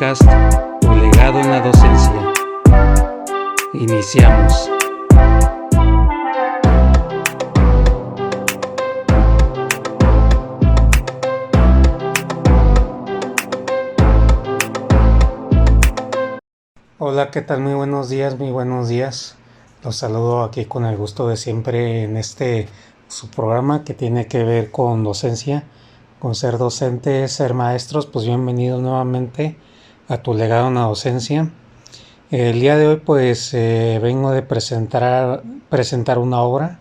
podcast Tu legado en la docencia. Iniciamos. Hola, ¿qué tal? Muy buenos días, muy buenos días. Los saludo aquí con el gusto de siempre en su programa que tiene que ver con docencia, con ser docentes, ser maestros. Pues bienvenidos nuevamente a Tu legado en la docencia. El día de hoy pues vengo de presentar una obra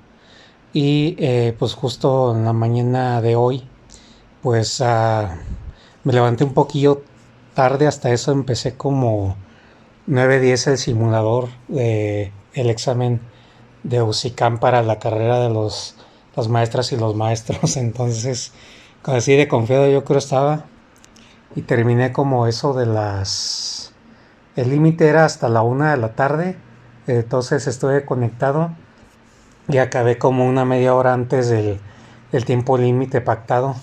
y pues justo en la mañana de hoy pues me levanté un poquillo tarde, hasta eso empecé como 9:10 el simulador de el examen de UCICAM para la carrera de las maestras y los maestros. Entonces, así de confiado yo creo estaba, y terminé como eso el límite era hasta la 1 de la tarde. Entonces estuve conectado y acabé como una media hora antes del tiempo límite pactado.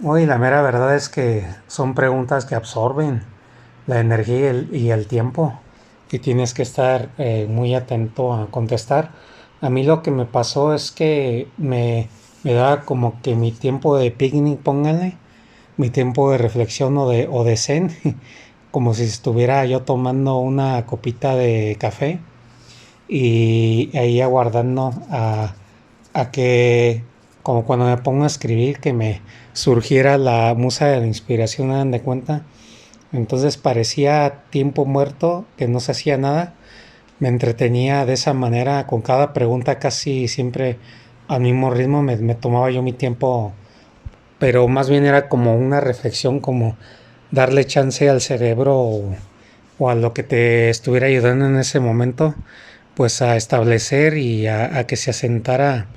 Hoy la mera verdad es que son preguntas que absorben la energía y el tiempo, y tienes que estar muy atento a contestar. A mí lo que me pasó es que me daba como que mi tiempo de picnic, pónganle, mi tiempo de reflexión o de zen, como si estuviera yo tomando una copita de café y ahí aguardando a que, como cuando me pongo a escribir, que me surgiera la musa de la inspiración, hagan de cuenta. Entonces parecía tiempo muerto, que no se hacía nada. Me entretenía de esa manera, con cada pregunta casi siempre al mismo ritmo, me tomaba yo mi tiempo, pero más bien era como una reflexión, como darle chance al cerebro o a lo que te estuviera ayudando en ese momento, pues a establecer y a que se asentara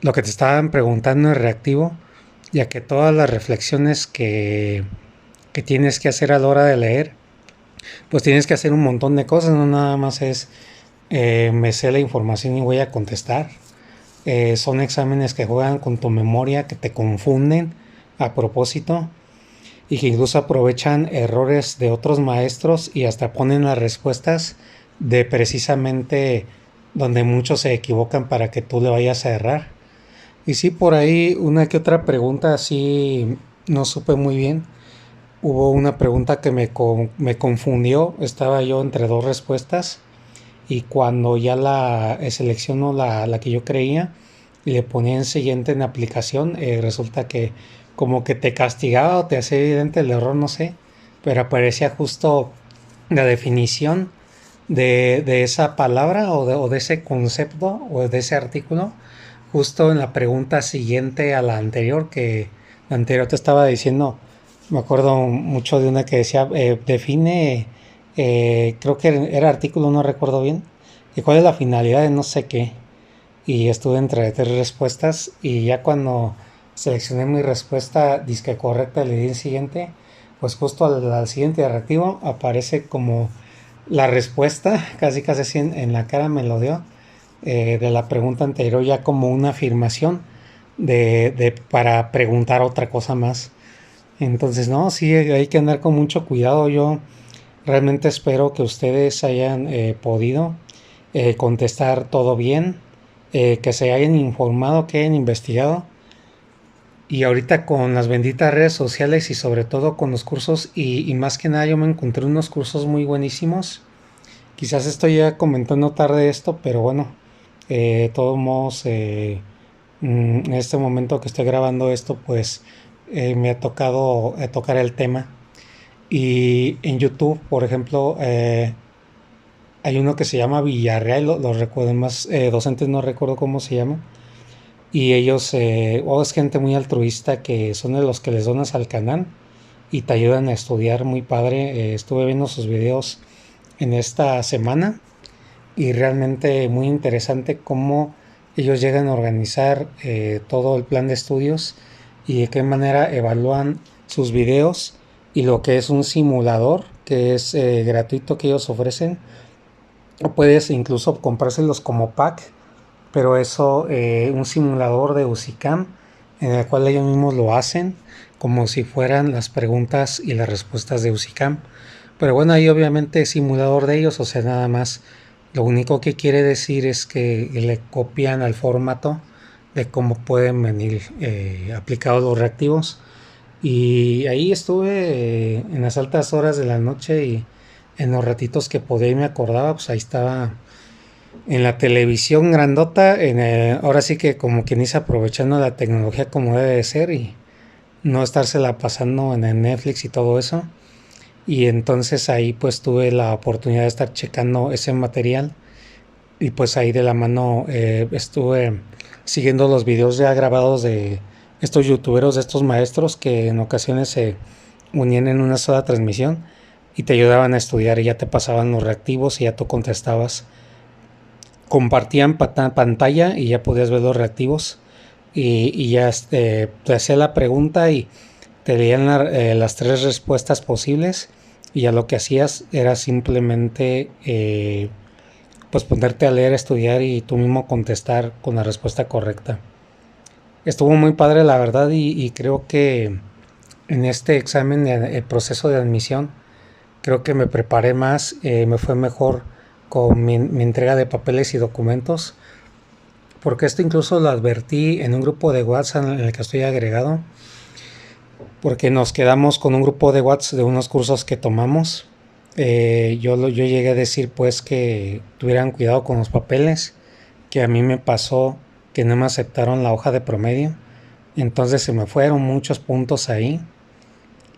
lo que te estaban preguntando en reactivo, ya que todas las reflexiones que tienes que hacer a la hora de leer, pues tienes que hacer un montón de cosas, no nada más es me sé la información y voy a contestar. Son exámenes que juegan con tu memoria, que te confunden a propósito y que incluso aprovechan errores de otros maestros y hasta ponen las respuestas de precisamente donde muchos se equivocan para que tú le vayas a errar. Y sí, por ahí una que otra pregunta sí no supe muy bien. Hubo una pregunta que me confundió, estaba yo entre dos respuestas, y cuando ya selecciono la que yo creía y le ponía en siguiente en aplicación, resulta que como que te castigaba o te hacía evidente el error, no sé, pero aparecía justo la definición de esa palabra o de ese concepto o de ese artículo, justo en la pregunta siguiente a la anterior, que la anterior te estaba diciendo. Me acuerdo mucho de una que decía, define, creo que era artículo, no recuerdo bien, y cuál es la finalidad de no sé qué. Y estuve entre tres respuestas, y ya cuando seleccioné mi respuesta disque correcta, le di el siguiente, pues justo al siguiente reactivo aparece como la respuesta, casi casi así en la cara me lo dio, de la pregunta anterior, ya como una afirmación para preguntar otra cosa más. Entonces, no, sí, hay que andar con mucho cuidado. Yo realmente espero que ustedes hayan podido contestar todo bien, que se hayan informado, que hayan investigado. Y ahorita con las benditas redes sociales y sobre todo con los cursos, y más que nada yo me encontré unos cursos muy buenísimos. Quizás estoy ya comentando tarde esto, pero bueno, de todos modos, en este momento que estoy grabando esto, pues me ha tocado tocar el tema. Y en YouTube, por ejemplo, hay uno que se llama Villarreal, los recuerdo más, docentes no recuerdo cómo se llama. Y ellos, es gente muy altruista, que son de los que les donas al canal y te ayudan a estudiar, muy padre. Estuve viendo sus videos en esta semana y realmente muy interesante cómo ellos llegan a organizar todo el plan de estudios y de qué manera evalúan sus videos, y lo que es un simulador que es gratuito, que ellos ofrecen, o puedes incluso comprárselos como pack, pero eso, un simulador de UCICAM en el cual ellos mismos lo hacen como si fueran las preguntas y las respuestas de UCICAM. Pero bueno, ahí obviamente es simulador de ellos, o sea, nada más. Lo único que quiere decir es que le copian al formato de cómo pueden venir aplicados los reactivos. Y ahí estuve en las altas horas de la noche y en los ratitos que podía y me acordaba, pues ahí estaba en la televisión grandota, ahora sí que como quien dice aprovechando la tecnología como debe de ser y no estársela pasando en el Netflix y todo eso. Y entonces ahí pues tuve la oportunidad de estar checando ese material y pues ahí de la mano estuve siguiendo los videos ya grabados de estos youtuberos, de estos maestros que en ocasiones se unían en una sola transmisión y te ayudaban a estudiar y ya te pasaban los reactivos y ya tú contestabas. Compartían pantalla y ya podías ver los reactivos y ya te hacía la pregunta y te leían las tres respuestas posibles y ya lo que hacías era simplemente pues ponerte a leer, estudiar y tú mismo contestar con la respuesta correcta. Estuvo muy padre la verdad y creo que en este examen, el proceso de admisión, creo que me preparé más, me fue mejor con mi entrega de papeles y documentos, porque esto incluso lo advertí en un grupo de WhatsApp en el que estoy agregado, porque nos quedamos con un grupo de WhatsApp de unos cursos que tomamos. Yo llegué a decir pues que tuvieran cuidado con los papeles, que a mí me pasó que no me aceptaron la hoja de promedio, entonces se me fueron muchos puntos ahí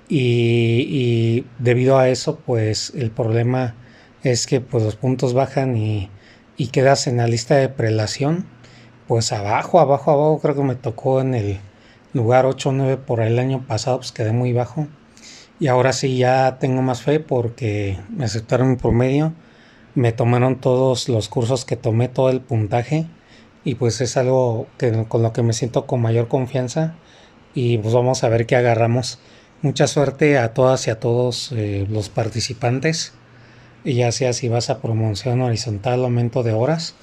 y debido a eso pues el problema es que pues los puntos bajan y quedas en la lista de prelación pues abajo creo que me tocó en el lugar 8 o 9 por el año pasado, pues quedé muy bajo y ahora sí ya tengo más fe porque me aceptaron mi promedio, me tomaron todos los cursos que tomé, todo el puntaje y pues es algo con lo que me siento con mayor confianza y pues vamos a ver qué agarramos. Mucha suerte a todas y a todos los participantes, y ya sea si vas a promoción horizontal, aumento de horas,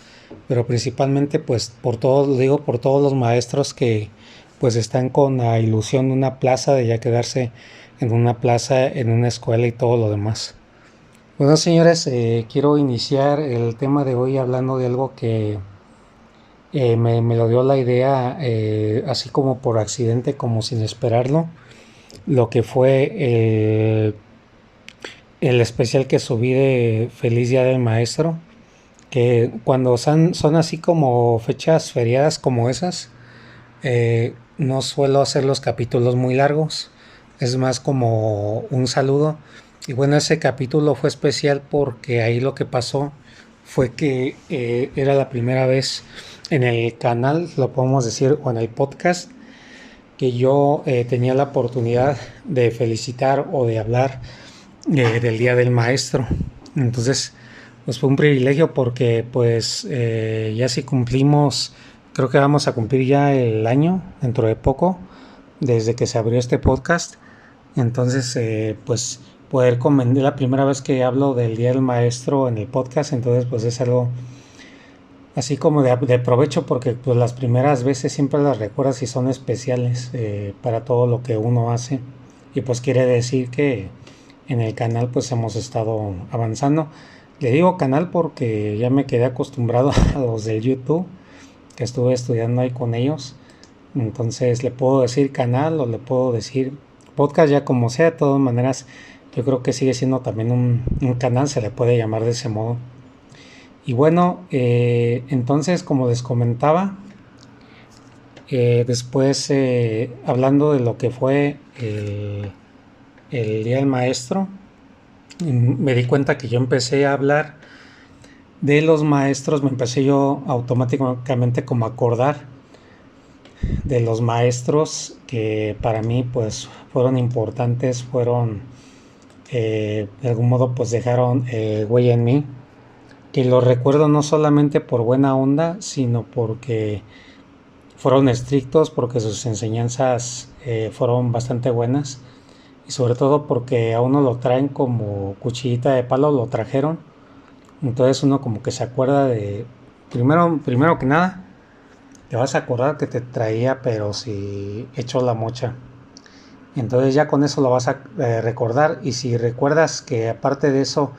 pero principalmente pues por todos, digo por todos los maestros que pues están con la ilusión de una plaza, de ya quedarse en una plaza, en una escuela y todo lo demás. Bueno señores, quiero iniciar el tema de hoy hablando de algo que me lo dio la idea así como por accidente, como sin esperarlo, lo que fue el especial que subí de Feliz Día del Maestro, que cuando son así como fechas feriadas como esas, no suelo hacer los capítulos muy largos, es más como un saludo. Y bueno, ese capítulo fue especial porque ahí lo que pasó fue que era la primera vez en el canal, lo podemos decir, o en el podcast, que yo tenía la oportunidad de felicitar o de hablar del Día del Maestro. Entonces, pues fue un privilegio porque pues ya si cumplimos, creo que vamos a cumplir ya el año dentro de poco, desde que se abrió este podcast. Entonces, pues poder comentar la primera vez que hablo del Día del Maestro en el podcast, entonces pues es algo así como de provecho porque pues las primeras veces siempre las recuerdas y son especiales para todo lo que uno hace y pues quiere decir que en el canal pues hemos estado avanzando. Le digo canal porque ya me quedé acostumbrado a los del YouTube, que estuve estudiando ahí con ellos, entonces le puedo decir canal o le puedo decir podcast, ya como sea. De todas maneras yo creo que sigue siendo también un canal, se le puede llamar de ese modo. Y bueno, entonces como les comentaba, después hablando de lo que fue el Día del Maestro, me di cuenta que yo empecé a hablar de los maestros, me empecé yo automáticamente como a acordar de los maestros que para mí pues fueron importantes, fueron de algún modo pues dejaron huella en mí, que los recuerdo no solamente por buena onda, sino porque fueron estrictos, porque sus enseñanzas fueron bastante buenas y sobre todo porque a uno lo traen como cuchillita de palo, lo trajeron. Entonces uno como que se acuerda de, primero que nada, te vas a acordar que te traía pero si hecho la mocha. Entonces ya con eso lo vas a recordar, y si recuerdas que aparte de eso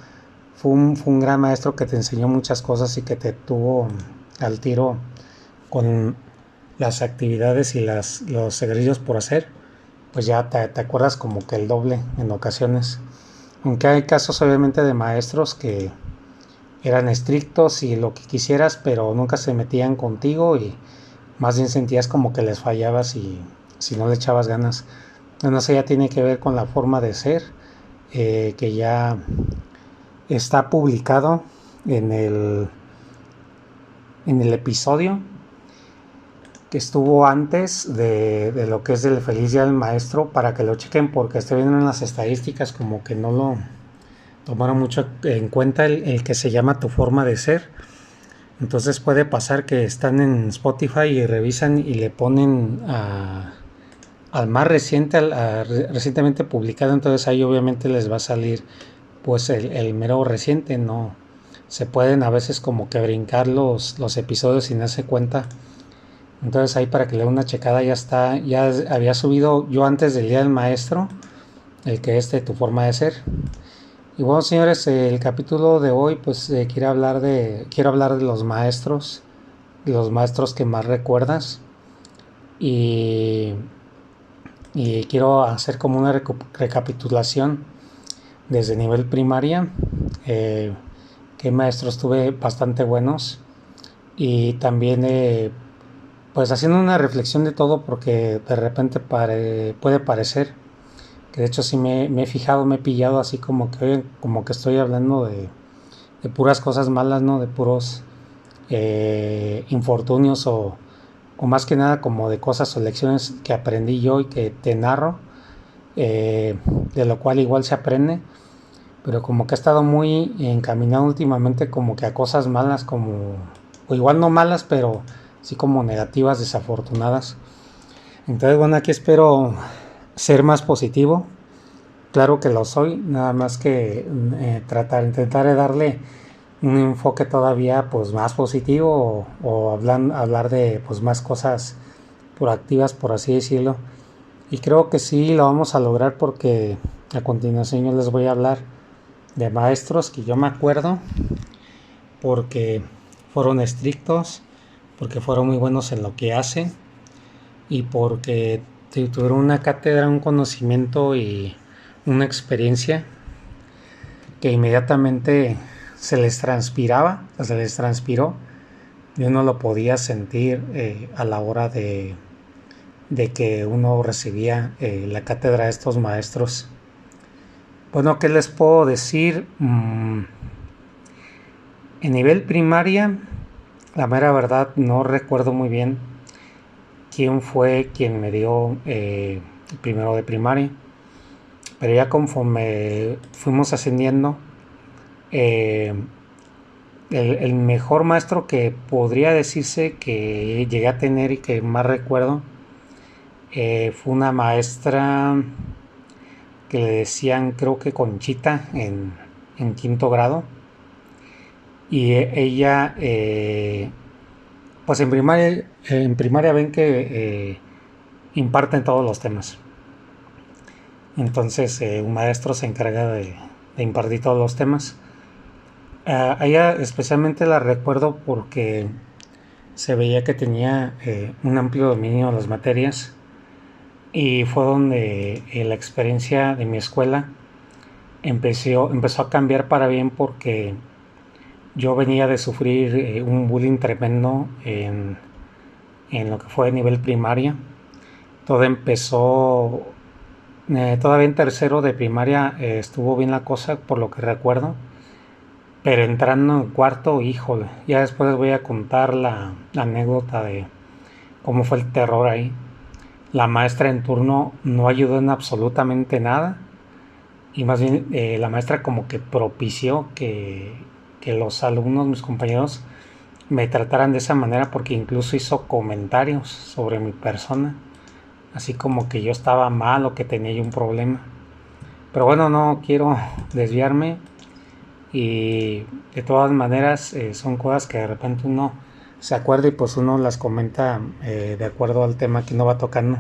fue un gran maestro que te enseñó muchas cosas y que te tuvo al tiro con las actividades y los ejercicios por hacer, pues ya te acuerdas como que el doble en ocasiones. Aunque hay casos obviamente de maestros que eran estrictos y lo que quisieras, pero nunca se metían contigo y más bien sentías como que les fallabas y si no le echabas ganas. Bueno, eso ya tiene que ver con la forma de ser, que ya está publicado en el episodio que estuvo antes de lo que es el Feliz Día del Maestro, para que lo chequen, porque estoy viendo en las estadísticas como que no lo tomaron mucho en cuenta el que se llama Tu Forma de Ser. Entonces puede pasar que están en Spotify y revisan y le ponen al más reciente, recientemente publicado, entonces ahí obviamente les va a salir pues el mero reciente. No se pueden a veces como que brincar los episodios sin darse cuenta. Entonces ahí para que le dé una checada, ya está, ya había subido yo antes del Día del Maestro, el que es de Tu Forma de Ser. Y bueno, señores, el capítulo de hoy pues quiero hablar de los maestros que más recuerdas, y quiero hacer como una recapitulación desde nivel primaria, qué maestros tuve bastante buenos, y también pues haciendo una reflexión de todo, porque de repente puede parecer que de hecho sí me he fijado, me he pillado así como que estoy hablando de puras cosas malas, ¿no? De puros infortunios, o más que nada como de cosas o lecciones que aprendí yo y que te narro, de lo cual igual se aprende, pero como que he estado muy encaminado últimamente como que a cosas malas, o igual no malas, pero sí como negativas, desafortunadas. Entonces bueno, aquí espero ser más positivo. Claro que lo soy, nada más que intentar de darle un enfoque todavía pues más positivo, o hablar de pues más cosas proactivas, por así decirlo. Y creo que sí lo vamos a lograr, porque a continuación yo les voy a hablar de maestros que yo me acuerdo porque fueron estrictos, porque fueron muy buenos en lo que hacen, y porque tuvieron una cátedra, un conocimiento y una experiencia que inmediatamente se les transpiró, y uno lo podía sentir a la hora de que uno recibía la cátedra de estos maestros. Bueno, ¿qué les puedo decir? En nivel primaria, la mera verdad no recuerdo muy bien quién fue quien me dio primero de primaria, pero ya conforme fuimos ascendiendo, el mejor maestro que podría decirse que llegué a tener y que más recuerdo, fue una maestra que le decían, creo que Conchita, en quinto grado. Y ella, pues en primaria ven que imparten todos los temas. Entonces un maestro se encarga de impartir todos los temas. A ella especialmente la recuerdo porque se veía que tenía un amplio dominio de las materias, y fue donde la experiencia de mi escuela empezó a cambiar para bien, porque yo venía de sufrir un bullying tremendo en lo que fue a nivel primaria. Todo empezó todavía en tercero de primaria, estuvo bien la cosa por lo que recuerdo, pero entrando en cuarto, híjole, ya después les voy a contar la anécdota de cómo fue el terror ahí. La maestra en turno no ayudó en absolutamente nada, y más bien la maestra como que propició que los alumnos, mis compañeros, me trataran de esa manera, porque incluso hizo comentarios sobre mi persona, así como que yo estaba mal o que tenía yo un problema. Pero bueno, no quiero desviarme, y de todas maneras son cosas que de repente uno se acuerda y pues uno las comenta de acuerdo al tema que uno va tocando.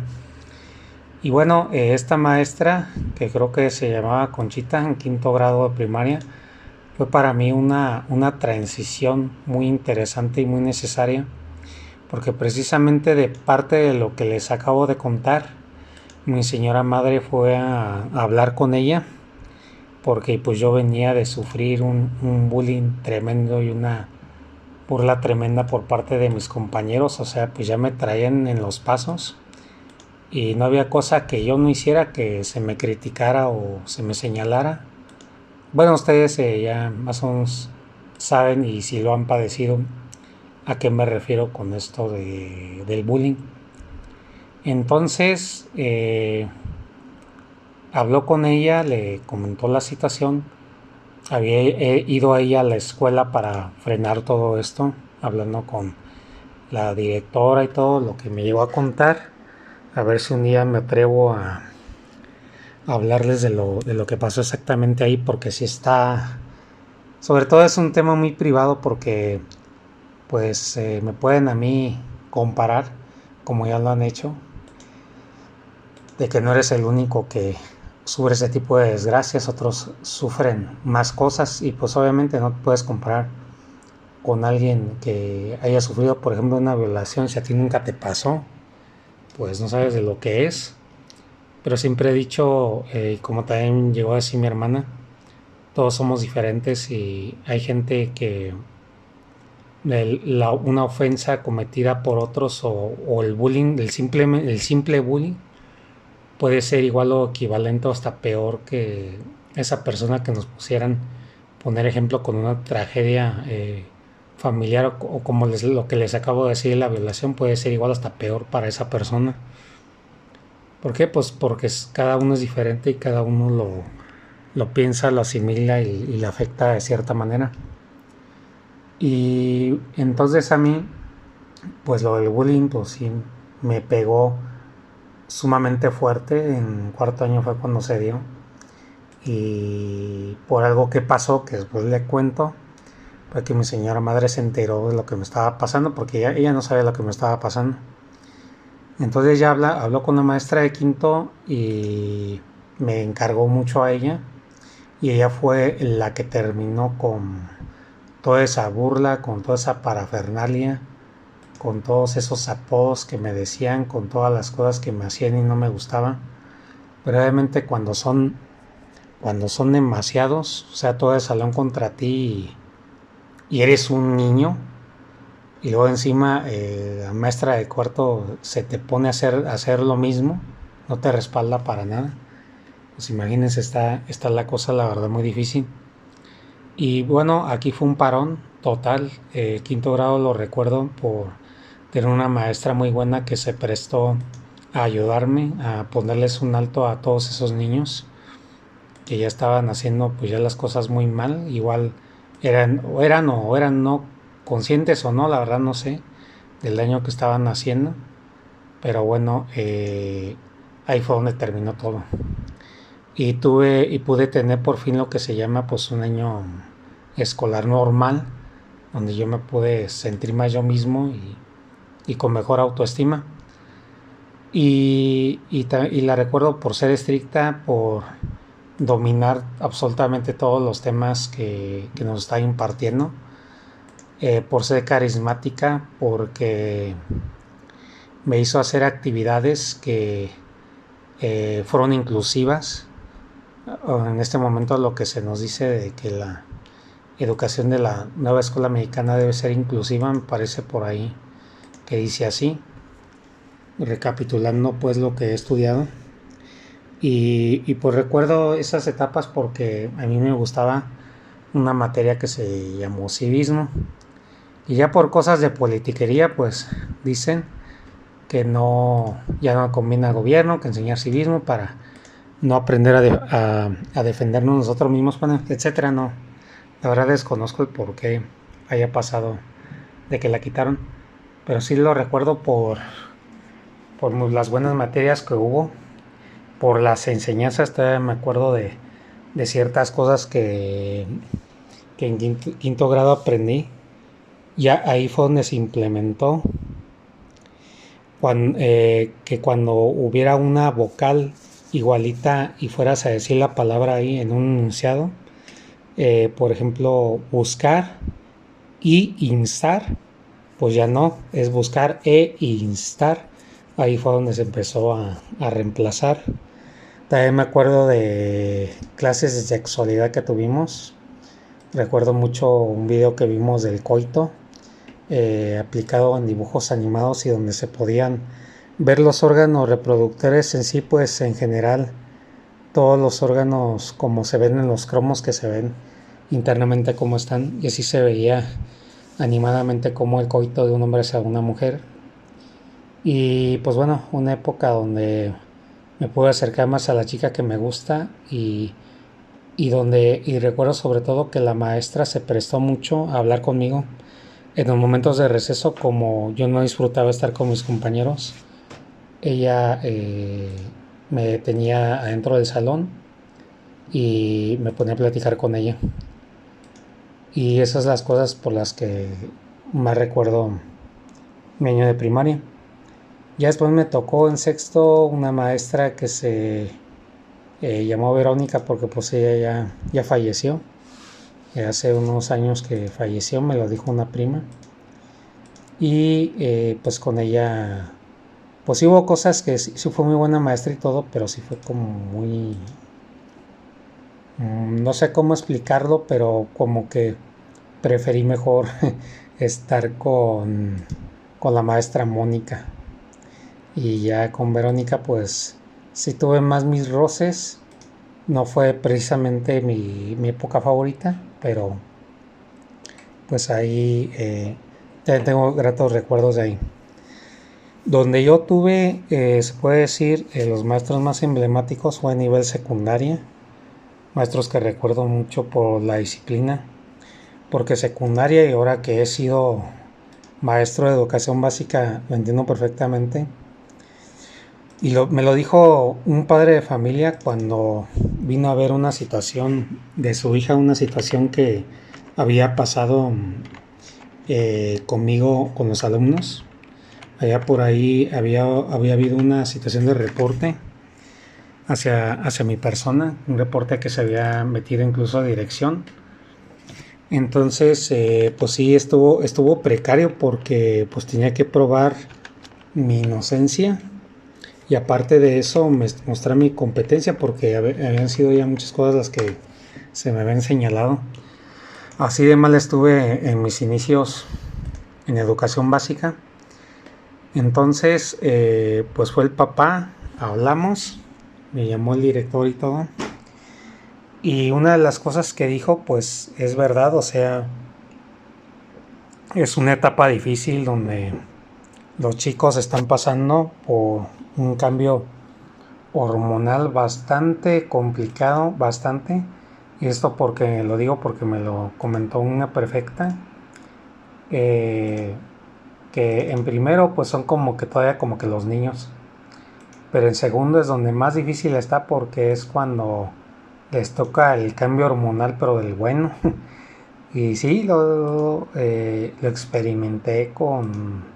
Y bueno, esta maestra, que creo que se llamaba Conchita, en quinto grado de primaria, fue para mí una transición muy interesante y muy necesaria, porque precisamente de parte de lo que les acabo de contar, mi señora madre fue a hablar con ella, porque pues yo venía de sufrir un bullying tremendo y una burla tremenda por parte de mis compañeros, o sea, pues ya me traían en los pasos y no había cosa que yo no hiciera que se me criticara o se me señalara. Bueno, ustedes ya más o menos saben y si lo han padecido a qué me refiero con esto del bullying. Entonces habló con ella, le comentó la situación. Había ido a ella a la escuela para frenar todo esto, hablando con la directora y todo lo que me llegó a contar. A ver si un día me atrevo a hablarles de lo que pasó exactamente ahí, porque si está, sobre todo es un tema muy privado, porque pues me pueden a mí comparar, como ya lo han hecho, de que no eres el único que sufre ese tipo de desgracias, otros sufren más cosas y pues obviamente no te puedes comparar con alguien que haya sufrido, por ejemplo, una violación. Si a ti nunca te pasó, pues no sabes de lo que es. Pero siempre he dicho, como también llegó a decir mi hermana, todos somos diferentes y hay gente que una ofensa cometida por otros o el bullying, el simple bullying, puede ser igual o equivalente o hasta peor que esa persona que nos pusieran poner ejemplo con una tragedia familiar o como lo que les acabo de decir, la violación puede ser igual hasta peor para esa persona. ¿Por qué? Pues porque cada uno es diferente y cada uno lo piensa, lo asimila y le afecta de cierta manera. Y entonces a mí, pues lo del bullying, pues sí, me pegó sumamente fuerte. En cuarto año fue cuando se dio. Y por algo que pasó, que después le cuento, fue que mi señora madre se enteró de lo que me estaba pasando, porque ella no sabía lo que me estaba pasando. Entonces ella habló con la maestra de quinto y me encargó mucho a ella. Y ella fue la que terminó con toda esa burla, con toda esa parafernalia, con todos esos apodos que me decían, con todas las cosas que me hacían y no me gustaban. Pero obviamente cuando son demasiados, o sea, todo el salón contra ti y eres un niño, y luego encima la maestra de cuarto se te pone a hacer lo mismo, no te respalda para nada. Pues imagínense, está la cosa, la verdad, muy difícil. Y bueno, aquí fue un parón total. Quinto grado lo recuerdo por tener una maestra muy buena que se prestó a ayudarme, a ponerles un alto a todos esos niños que ya estaban haciendo pues ya las cosas muy mal. Igual eran no conscientes o no, la verdad no sé, del daño que estaban haciendo. Pero bueno, ahí fue donde terminó todo. Y pude tener por fin lo que se llama pues un año escolar normal, donde yo me pude sentir más yo mismo y con mejor autoestima. Y la recuerdo por ser estricta, por dominar absolutamente todos los temas que nos está impartiendo, por ser carismática, porque me hizo hacer actividades que fueron inclusivas. En este momento lo que se nos dice de que la educación de la nueva escuela mexicana debe ser inclusiva, me parece por ahí que dice así, recapitulando pues lo que he estudiado. Y pues recuerdo esas etapas porque a mí me gustaba una materia que se llamó civismo. Y ya por cosas de politiquería pues dicen que no, ya no combina gobierno que enseñar civismo para no aprender a defendernos nosotros mismos, bueno, etcétera. No, la verdad desconozco el por qué haya pasado de que la quitaron, pero sí lo recuerdo por las buenas materias que hubo, por las enseñanzas. Todavía me acuerdo de ciertas cosas que en quinto grado aprendí. Ya ahí fue donde se implementó que cuando hubiera una vocal igualita y fueras a decir la palabra ahí en un enunciado, por ejemplo, buscar y instar, pues ya no, es buscar e instar. Ahí fue donde se empezó a reemplazar. También me acuerdo de clases de sexualidad que tuvimos. Recuerdo mucho un video que vimos del coito, aplicado en dibujos animados y donde se podían ver los órganos reproductores en sí, pues en general todos los órganos como se ven en los cromos que se ven internamente como están, y así se veía animadamente como el coito de un hombre hacia una mujer. Y pues bueno, una época donde me pude acercar más a la chica que me gusta y recuerdo sobre todo que la maestra se prestó mucho a hablar conmigo en los momentos de receso. Como yo no disfrutaba estar con mis compañeros, ella me tenía adentro del salón y me ponía a platicar con ella. Y esas son las cosas por las que más recuerdo mi año de primaria. Ya después me tocó en sexto una maestra que se llamó Verónica, porque pues ella ya falleció. Hace unos años que falleció, me lo dijo una prima. Y pues con ella, pues sí hubo cosas que sí fue muy buena maestra y todo, pero sí fue como muy... no sé cómo explicarlo, pero como que preferí mejor estar con la maestra Mónica. Y ya con Verónica pues sí tuve más mis roces. No fue precisamente mi época favorita, pero pues ahí tengo gratos recuerdos de ahí. Donde yo tuve, se puede decir, los maestros más emblemáticos fue a nivel secundaria. Maestros que recuerdo mucho por la disciplina, porque secundaria, y ahora que he sido maestro de educación básica lo entiendo perfectamente. Y me lo dijo un padre de familia cuando vino a ver una situación de su hija, una situación que había pasado conmigo, con los alumnos. Allá por ahí había habido una situación de reporte hacia mi persona, un reporte que se había metido incluso a dirección. Entonces, pues sí, estuvo precario, porque pues tenía que probar mi inocencia. Y aparte de eso, mostrar mi competencia, porque habían sido ya muchas cosas las que se me habían señalado. Así de mal estuve en mis inicios en educación básica. Entonces, pues fue el papá, hablamos, me llamó el director y todo. Y una de las cosas que dijo, pues es verdad, o sea, es una etapa difícil donde los chicos están pasando por un cambio hormonal bastante complicado, bastante. Y esto porque lo digo porque me lo comentó una perfecta. Que en primero pues son como que todavía como que los niños. Pero en segundo es donde más difícil está, porque es cuando les toca el cambio hormonal, pero del bueno. Y sí, lo experimenté con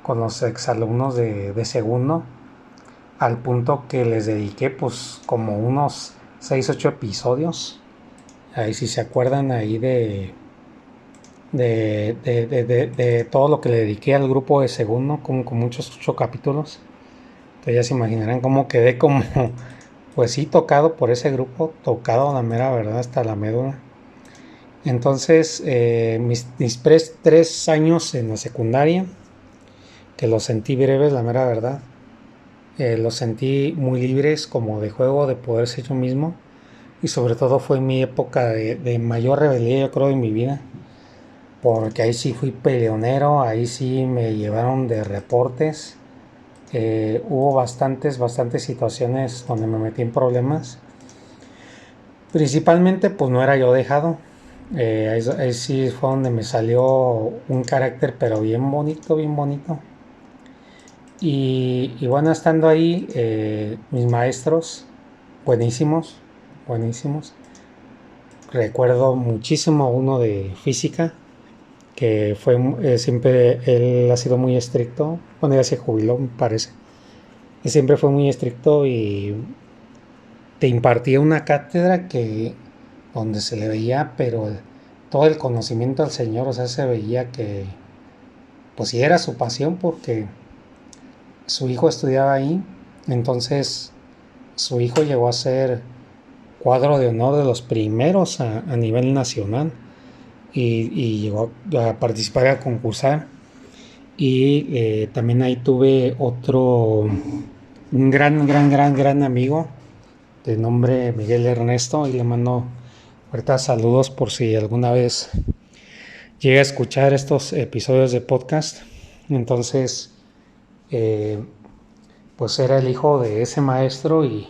los exalumnos de segundo, al punto que les dediqué pues como unos 6-8 episodios. Ahí si se acuerdan ahí de todo lo que le dediqué al grupo de segundo, como con muchos 8 capítulos. Entonces ya se imaginarán cómo quedé, como pues sí, tocado por ese grupo, tocado la mera verdad hasta la médula. Entonces mis 3 años en la secundaria, que los sentí breves, la mera verdad, los sentí muy libres, como de juego, de poder ser yo mismo. Y sobre todo fue mi época de mayor rebeldía, yo creo, en mi vida, porque ahí sí fui peleonero, ahí sí me llevaron de reportes. Hubo bastantes situaciones donde me metí en problemas. Principalmente pues no era yo dejado. Ahí sí fue donde me salió un carácter, pero bien bonito, bien bonito. Y bueno, estando ahí, mis maestros, buenísimos, buenísimos. Recuerdo muchísimo uno de física, que fue siempre, él ha sido muy estricto, bueno, ya se jubiló, me parece, y siempre fue muy estricto y te impartía una cátedra que donde se le veía, pero todo el conocimiento al Señor, o sea, se veía que, pues sí era su pasión porque su hijo estudiaba ahí, entonces su hijo llegó a ser cuadro de honor de los primeros a nivel nacional y llegó a participar y a concursar. Y también ahí tuve otro, un gran amigo de nombre Miguel Ernesto, y le mando ahorita saludos por si alguna vez llega a escuchar estos episodios de podcast. Entonces, eh, pues era el hijo de ese maestro y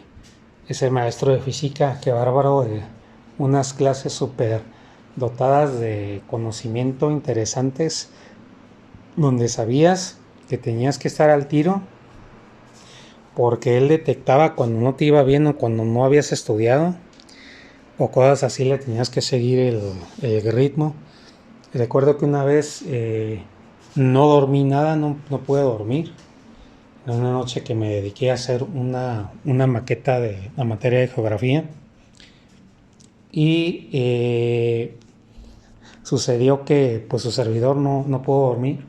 ese maestro de física, que bárbaro, de unas clases súper dotadas de conocimiento interesantes, donde sabías que tenías que estar al tiro porque él detectaba cuando no te iba bien o cuando no habías estudiado o cosas así, le tenías que seguir el ritmo. Recuerdo que una vez no dormí nada, no pude dormir. En una noche que me dediqué a hacer una maqueta de la materia de geografía y sucedió que pues su servidor no pudo dormir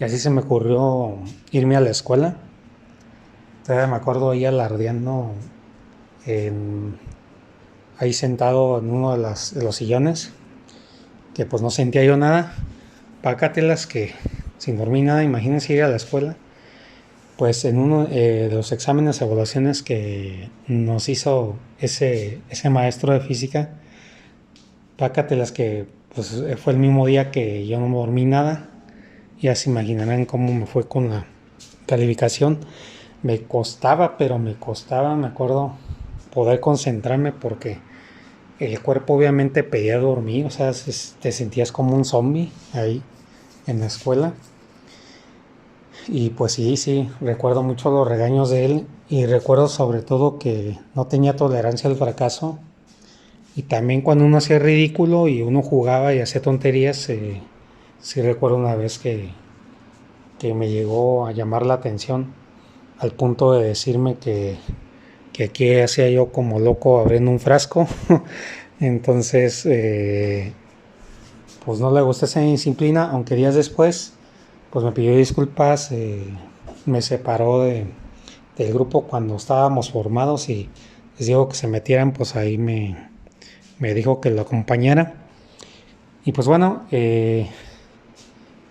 y así se me ocurrió irme a la escuela. Todavía me acuerdo ahí alardeando en, ahí sentado en uno de los sillones, que pues no sentía yo nada. Pácatelas que sin dormir nada, imagínense ir a la escuela. Pues en uno de los exámenes, evaluaciones que nos hizo ese maestro de física, pácatelas que pues fue el mismo día que yo no dormí nada. Ya se imaginarán cómo me fue con la calificación. Me costaba, pero me costaba, me acuerdo, poder concentrarme porque el cuerpo obviamente pedía dormir, o sea, te sentías como un zombie ahí en la escuela. Y pues sí, recuerdo mucho los regaños de él y recuerdo sobre todo que no tenía tolerancia al fracaso. Y también cuando uno hacía ridículo y uno jugaba y hacía tonterías, sí recuerdo una vez que me llegó a llamar la atención al punto de decirme que aquí hacía yo como loco abriendo un frasco. Entonces, pues no le gustó esa disciplina, aunque días después, pues me pidió disculpas, me separó del grupo cuando estábamos formados y les digo que se metieran, pues ahí me dijo que lo acompañara. Y pues bueno,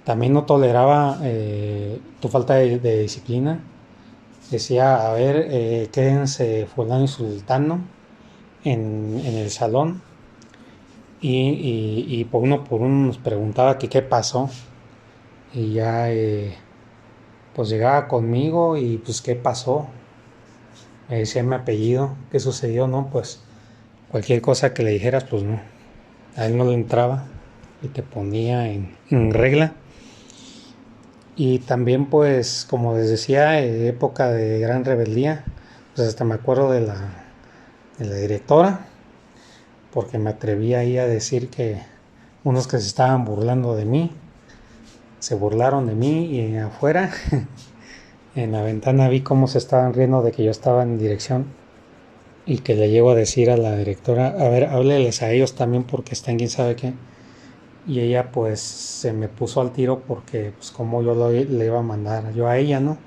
también no toleraba tu falta de disciplina. Decía, a ver, quédense fulano y sultano en el salón y por uno nos preguntaba que qué pasó y ya pues llegaba conmigo y pues qué pasó, me decía mi apellido, qué sucedió, no, pues cualquier cosa que le dijeras pues no, a él no le entraba y te ponía en regla. Y también pues como les decía, época de gran rebeldía, pues hasta me acuerdo de la directora, porque me atreví ahí a decir que unos que se estaban burlando de mí, se burlaron de mí y afuera en la ventana vi cómo se estaban riendo de que yo estaba en dirección y que le llego a decir a la directora, a ver, hábleles a ellos también porque están quién sabe qué. Y ella pues se me puso al tiro porque pues como yo le iba a mandar yo a ella, ¿no?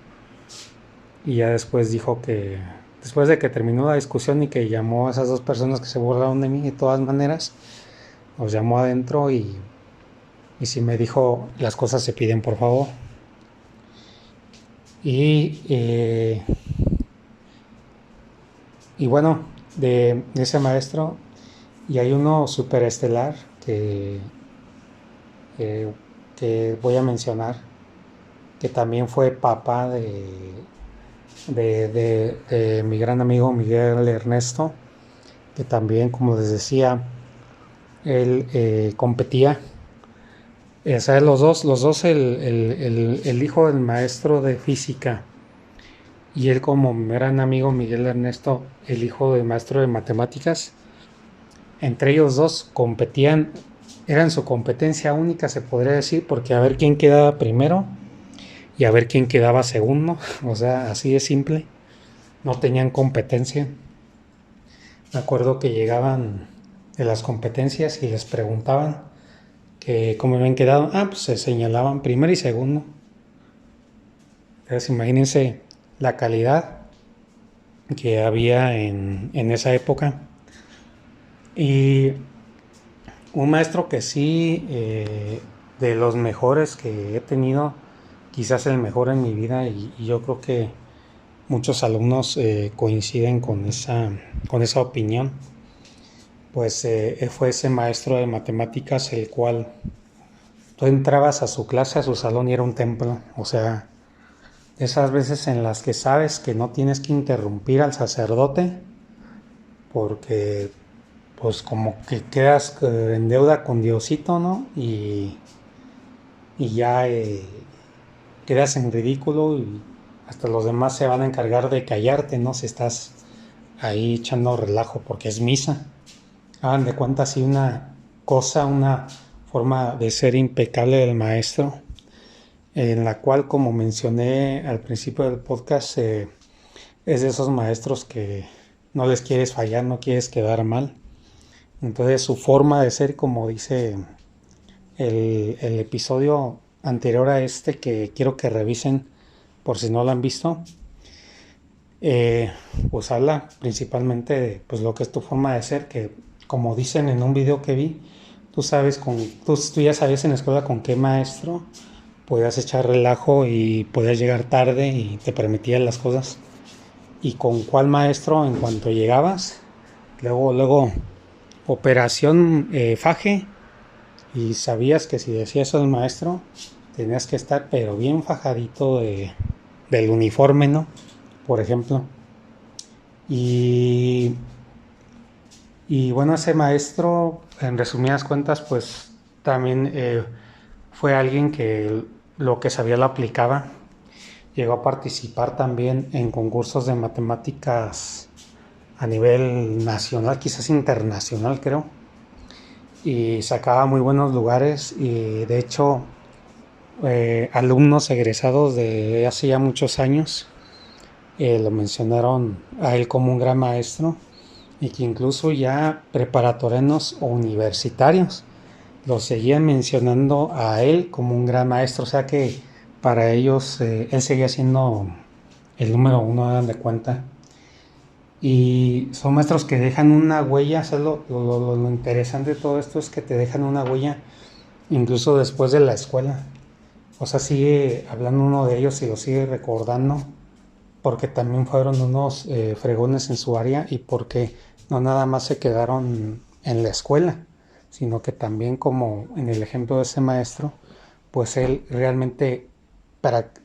Y ya después dijo que, después de que terminó la discusión y que llamó a esas dos personas que se burlaron de mí de todas maneras, los llamó adentro y sí me dijo, las cosas se piden por favor. Y, y bueno, de ese maestro, y hay uno superestelar que, que voy a mencionar, que también fue papá de mi gran amigo Miguel Ernesto, que también, como les decía, él competía. O sea, los dos el hijo del maestro de física y él como mi gran amigo Miguel Ernesto, el hijo del maestro de matemáticas, entre ellos dos competían eran su competencia única, se podría decir, porque a ver quién quedaba primero y a ver quién quedaba segundo, o sea, así de simple, no tenían competencia. Me acuerdo que llegaban de las competencias y les preguntaban que cómo habían quedado. Pues se señalaban primero y segundo. Entonces imagínense la calidad que había en esa época. Y un maestro que sí, de los mejores que he tenido, quizás el mejor en mi vida, y yo creo que muchos alumnos coinciden con esa opinión, pues fue ese maestro de matemáticas, el cual tú entrabas a su clase, a su salón y era un templo. O sea, esas veces en las que sabes que no tienes que interrumpir al sacerdote porque pues como que quedas en deuda con Diosito, ¿no? Y ya quedas en ridículo y hasta los demás se van a encargar de callarte, ¿no? Si estás ahí echando relajo porque es misa. Hagan de cuenta así una cosa, una forma de ser impecable del maestro, en la cual, como mencioné al principio del podcast, es de esos maestros que no les quieres fallar, no quieres quedar mal. Entonces su forma de ser, como dice el episodio anterior a este, que quiero que revisen por si no lo han visto, pues habla principalmente de pues, lo que es tu forma de ser, que como dicen en un video que vi, tú ya sabías en la escuela con qué maestro podías echar relajo y podías llegar tarde y te permitían las cosas, y con cuál maestro en cuanto llegabas, luego operación faje, y sabías que si decías eso al maestro tenías que estar pero bien fajadito del uniforme, ¿no? Por ejemplo. Y bueno, ese maestro, en resumidas cuentas, pues también fue alguien que lo que sabía lo aplicaba. Llegó a participar también en concursos de matemáticas a nivel nacional, quizás internacional, creo. Y sacaba muy buenos lugares y de hecho alumnos egresados de hace ya muchos años lo mencionaron a él como un gran maestro, y que incluso ya preparatorianos o universitarios lo seguían mencionando a él como un gran maestro. O sea que para ellos él seguía siendo el número uno, hagan de cuenta. Y son maestros que dejan una huella. O sea, lo interesante de todo esto es que te dejan una huella incluso después de la escuela. O sea, sigue hablando uno de ellos y lo sigue recordando, porque también fueron unos fregones en su área, y porque no nada más se quedaron en la escuela, sino que también, como en el ejemplo de ese maestro, pues él realmente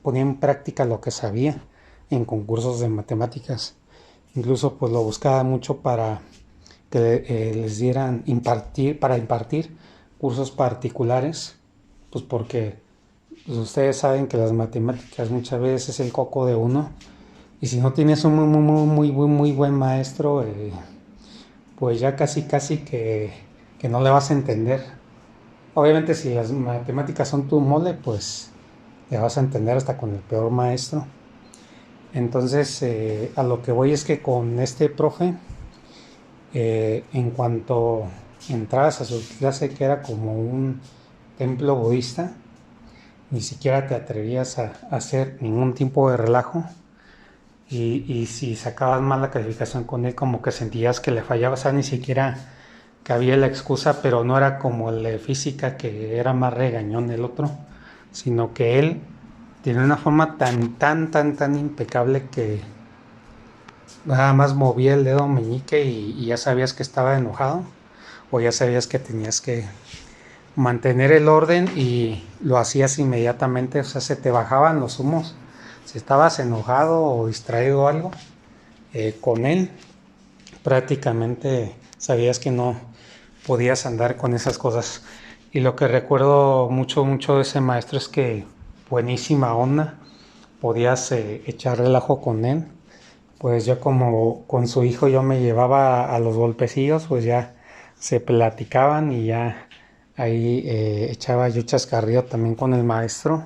ponía en práctica lo que sabía en concursos de matemáticas. Incluso pues lo buscaba mucho para que les dieran para impartir cursos particulares, pues porque pues ustedes saben que las matemáticas muchas veces es el coco de uno, y si no tienes un muy buen maestro, pues ya casi que no le vas a entender. Obviamente si las matemáticas son tu mole, pues le vas a entender hasta con el peor maestro. Entonces a lo que voy es que con este profe, en cuanto entrabas a su clase, que era como un templo budista, ni siquiera te atrevías a hacer ningún tipo de relajo. Y si sacabas mal la calificación con él, como que sentías que le fallaba. O sea, ni siquiera cabía la excusa, pero no era como el de física, que era más regañón el otro, sino que él tiene una forma tan impecable que nada más movía el dedo meñique y ya sabías que estaba enojado, o ya sabías que tenías que mantener el orden, y lo hacías inmediatamente. O sea, se te bajaban los humos si estabas enojado o distraído o algo. Con él prácticamente sabías que no podías andar con esas cosas. Y lo que recuerdo mucho de ese maestro es que buenísima onda, podías echar relajo con él. Pues yo, como con su hijo yo me llevaba a los golpecillos, pues ya se platicaban y ya Ahí echaba yo chascarrillo también con el maestro.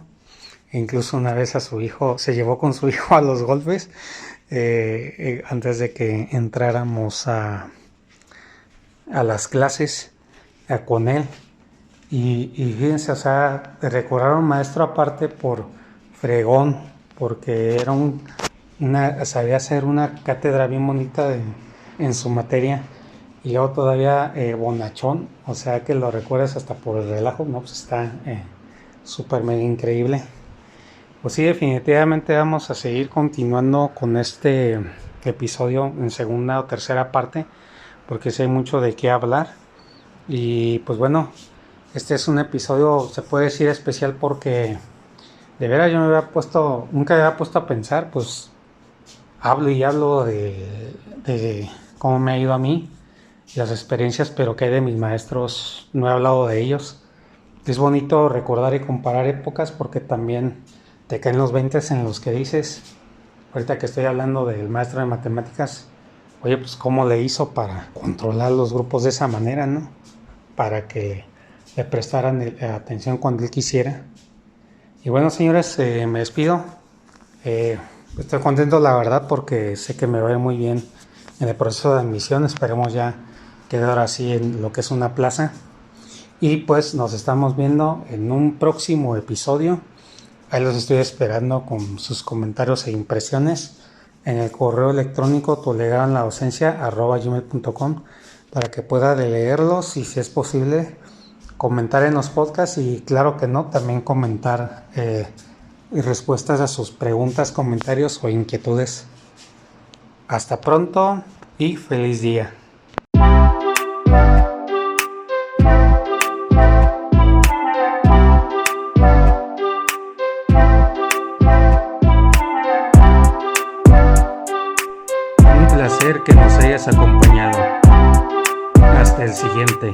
E incluso una vez a su hijo, se llevó con su hijo a los golpes antes de que entráramos a las clases con él. Y fíjense, o sea, recordar a un maestro aparte por fregón, porque era sabía hacer una cátedra bien bonita en su materia. Y luego todavía bonachón, o sea que lo recuerdas hasta por el relajo, no, pues está súper mega increíble. Pues sí, definitivamente vamos a seguir continuando con este episodio en segunda o tercera parte, porque sí hay mucho de qué hablar. Y pues bueno, este es un episodio, se puede decir especial, porque de veras yo nunca me había puesto a pensar, pues hablo y hablo de cómo me ha ido a mí, las experiencias, pero que hay de mis maestros, no he hablado de ellos. Es bonito recordar y comparar épocas, porque también te caen los 20 en los que dices, ahorita que estoy hablando del maestro de matemáticas, oye, pues cómo le hizo para controlar los grupos de esa manera, ¿no? Para que le prestaran atención cuando él quisiera. Y bueno, señores, me despido. Estoy contento, la verdad, porque sé que me va a ir muy bien en el proceso de admisión. Esperemos ya quedar así en lo que es una plaza. Y pues nos estamos viendo en un próximo episodio. Ahí los estoy esperando con sus comentarios e impresiones en el correo electrónico tolegaronladocencia@gmail.com para que pueda leerlos y, si es posible, comentar en los podcasts, y claro que no, también comentar y respuestas a sus preguntas, comentarios o inquietudes. Hasta pronto y feliz día. Un placer que nos hayas acompañado. Hasta el siguiente.